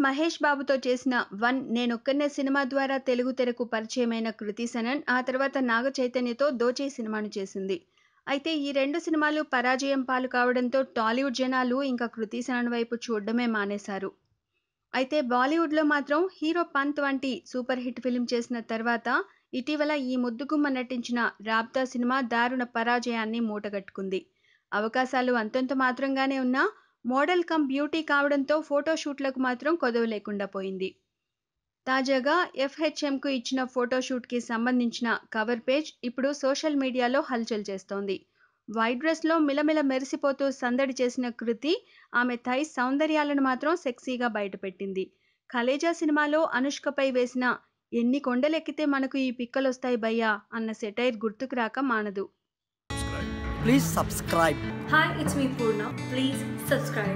మహేష్ బాబుతో చేసిన 'వన్ నేనొక్కడినే' సినిమా ద్వారా తెలుగు తెరకు పరిచయమైన కృతి సనన్ ఆ తర్వాత నాగ చైతన్యతో 'దోచేయ్' సినిమాను చేసింది. అయితే ఈ 2 సినిమాలు పరాజయం పాలు కావడంతో టాలీవుడ్ జనాలు ఇంకా కృతి సనన్ వైపు చూడడమే మానేశారు. అయితే బాలీవుడ్‌లో మాత్రం 'హీరో పంత్' వంటి సూపర్ హిట్ ఫిల్మ్ చేసిన తర్వాత ఇటీవల ఈ ముద్దుగుమ్మ నటించిన 'రాబ్తా' సినిమా దారుణ పరాజయాన్ని మూటగట్టుకుంది. అవకాశాలు అంతంత మాత్రంగానే ఉన్నా మోడల్ కమ్ బ్యూటీ కావడంతో ఫోటో షూట్‌లకు మాత్రం కొదవ లేకుండా పోయింది. తాజాగా ఎఫ్‌హెచ్‌ఎంకు ఇచ్చిన ఫోటో షూట్‌కి సంబంధించిన కవర్ పేజ్ ఇప్పుడు సోషల్ మీడియాలో హల్చల్ చేస్తోంది. వైట్ డ్రెస్‌లో మిలమిల మెరిసిపోతూ సందడి చేసిన కృతి ఆమె థైస్ సౌందర్యాలను మాత్రం సెక్సీగా బయటపెట్టింది. 'ఖలేజా' సినిమాలో అనుష్కపై వేసిన 'ఎన్ని కొండలెక్కితే మనకు ఈ పిక్కలొస్తాయి బయ్యా' అన్న సెటైర్ గుర్తుకు రాక మానదు. Please subscribe. Hi, it's me Purna. Please subscribe.